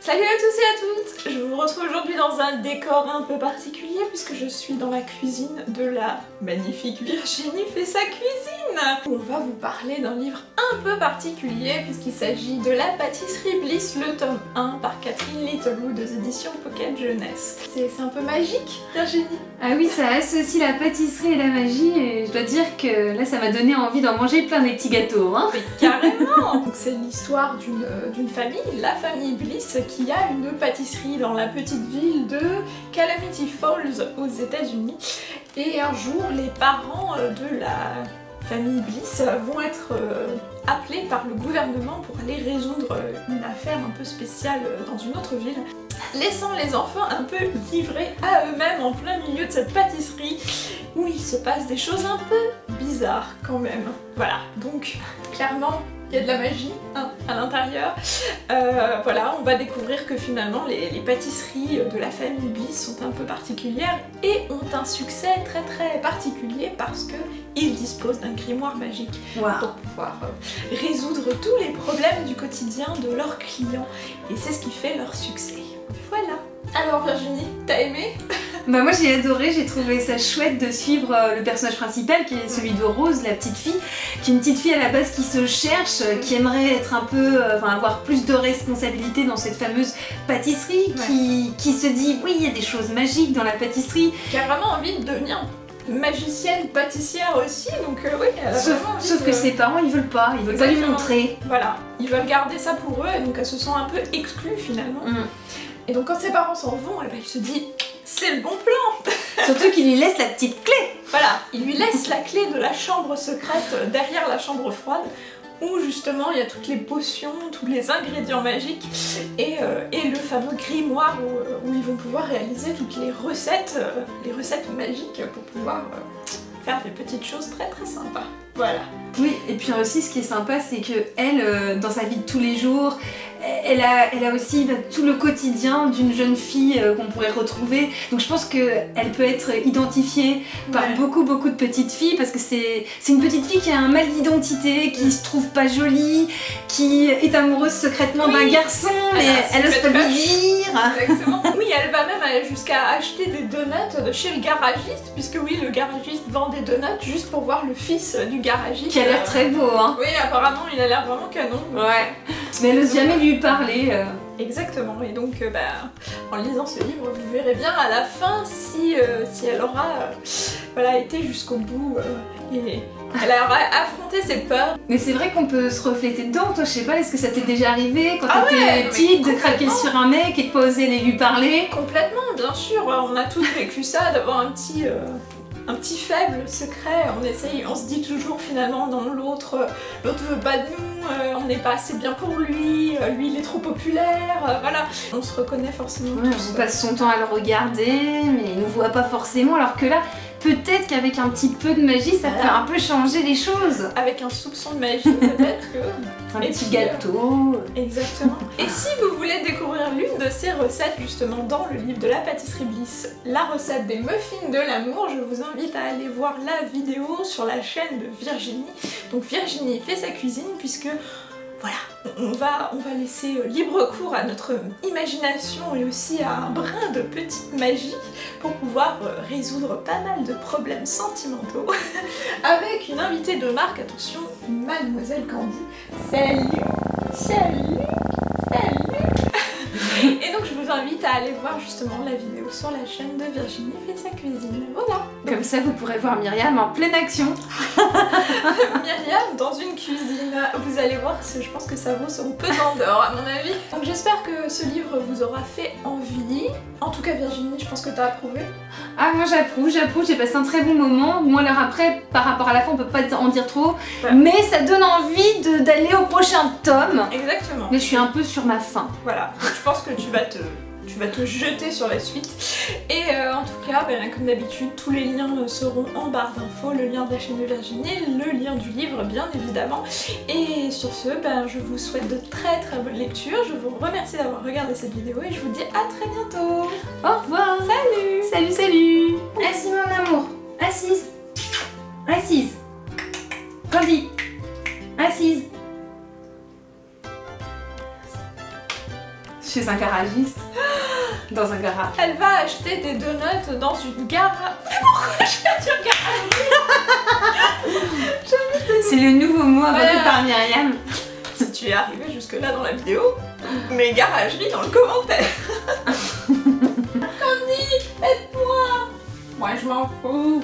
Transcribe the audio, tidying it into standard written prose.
Salut à tous et à toutes! Je vous retrouve aujourd'hui dans un décor un peu particulier puisque je suis dans la cuisine de la magnifique Virginie fait sa cuisine! On va vous parler d'un livre un peu particulier puisqu'il s'agit de La pâtisserie Bliss, le tome 1 par Catherine Littlewood aux éditions Pocket Jeunesse. C'est un peu magique, Virginie? Ah oui, ça associe la pâtisserie et la magie et je dois dire que là ça m'a donné envie d'en manger plein des petits gâteaux. Hein. Mais carrément! C'est l'histoire d'une famille, la famille Bliss, qui a une pâtisserie dans la petite ville de Calamity Falls aux États-Unis. Et un jour, les parents de la famille Bliss vont être appelés par le gouvernement pour aller résoudre une affaire un peu spéciale dans une autre ville, laissant les enfants un peu livrés à eux-mêmes en plein milieu de cette pâtisserie où il se passe des choses un peu bizarres quand même. Voilà, donc clairement il y a de la magie hein, à l'intérieur. Voilà, on va découvrir que finalement les pâtisseries de la famille Bliss sont un peu particulières et ont un succès très particulier parce qu'ils disposent d'un grimoire magique pour pouvoir résoudre tous les problèmes du quotidien de leurs clients. Et c'est ce qui fait leur succès. Voilà. Alors Virginie, t'as aimé? Bah moi j'ai adoré, j'ai trouvé ça chouette de suivre le personnage principal qui est celui de Rose, la petite fille, qui est une petite fille à la base qui se cherche, qui aimerait être un peu, avoir plus de responsabilité dans cette fameuse pâtisserie, qui se dit oui il y a des choses magiques dans la pâtisserie. Qui a vraiment envie de devenir magicienne pâtissière aussi, donc oui, elle a sauf que ses parents ils veulent pas lui montrer. Voilà, ils veulent garder ça pour eux et donc elle se sent un peu exclue finalement. Et donc quand ses parents s'en vont, elle se dit c'est le bon plan. Surtout qu'il lui laisse la petite clé. Voilà, il lui laisse la clé de la chambre secrète derrière la chambre froide où justement il y a toutes les potions, tous les ingrédients magiques et le fameux grimoire où ils vont pouvoir réaliser toutes les recettes magiques pour pouvoir faire des petites choses très sympas. Voilà. Oui, et puis aussi ce qui est sympa c'est que elle, dans sa vie de tous les jours, elle a aussi tout le quotidien d'une jeune fille qu'on pourrait retrouver. Donc je pense qu'elle peut être identifiée par beaucoup de petites filles parce que c'est une petite fille qui a un mal d'identité, qui se trouve pas jolie, qui est amoureuse secrètement d'un garçon, mais elle ose pas lui dire. Exactement. Oui, elle va même aller jusqu'à acheter des donuts de chez le garagiste, puisque oui, le garagiste vend des donuts juste pour voir le fils du garagiste. Qui a l'air très beau, hein. Oui, apparemment, il a l'air vraiment canon. Ouais. Mais elle ose jamais lui parler. Exactement, et donc en lisant ce livre, vous verrez bien à la fin si elle aura été jusqu'au bout et elle aura affronté ses peurs. Mais c'est vrai qu'on peut se refléter dedans. Toi, je sais pas, est-ce que ça t'est déjà arrivé quand t'étais petite de craquer sur un mec et de pas oser aller lui parler? Complètement, bien sûr, on a tous vécu ça, d'avoir un petit faible secret, on se dit toujours finalement non, l'autre veut pas de nous, on n'est pas assez bien pour lui il est trop populaire, voilà. On se reconnaît forcément tous. On passe son temps à le regarder, mais il nous voit pas forcément, alors que là, peut-être qu'avec un petit peu de magie, ça peut un peu changer les choses. Avec un soupçon de magie, peut-être que... Un petit gâteau. Exactement. Et si vous voulez découvrir l'une de ces recettes, justement, dans le livre de la pâtisserie Bliss, la recette des muffins de l'amour, je vous invite à aller voir la vidéo sur la chaîne de Virginie. Donc Virginie fait sa cuisine, puisque... Voilà, on va laisser libre cours à notre imagination et aussi à un brin de petite magie pour pouvoir résoudre pas mal de problèmes sentimentaux avec une invitée de marque, attention, Mademoiselle Candy. Salut. Et donc je vous invite à aller voir justement la vidéo sur la chaîne de Virginie fait sa cuisine. Voilà. Comme ça vous pourrez voir Myriam en pleine action. Myriam dans une cuisine. Vous allez voir, je pense que ça vaut son pesant d'or à mon avis. Donc j'espère que ce livre vous aura fait envie. En tout cas Virginie, je pense que t'as approuvé. Ah moi j'approuve, j'ai passé un très bon moment. Bon alors après, par rapport à la fin, on peut pas en dire trop. Mais ça donne envie d'aller au prochain tome. Exactement. Mais je suis un peu sur ma faim. Voilà, je pense que tu vas te jeter sur la suite. Et en tout cas, comme d'habitude, tous les liens seront en barre d'infos, le lien de la chaîne de Virginie, le lien du livre bien évidemment. Et sur ce, je vous souhaite de très bonnes lectures, je vous remercie d'avoir regardé cette vidéo et je vous dis à très bientôt. Au revoir. Salut. Salut. Assis mon amour, assise. Candy, assise. chez un garagiste. Dans un garage. Elle va acheter des donuts dans une gare. Pourquoi je vais dire garage? C'est le nouveau mot inventé par Myriam. Si tu es arrivé jusque là dans la vidéo, mets garagerie dans le commentaire. Candy, aide-moi. Moi je m'en fous.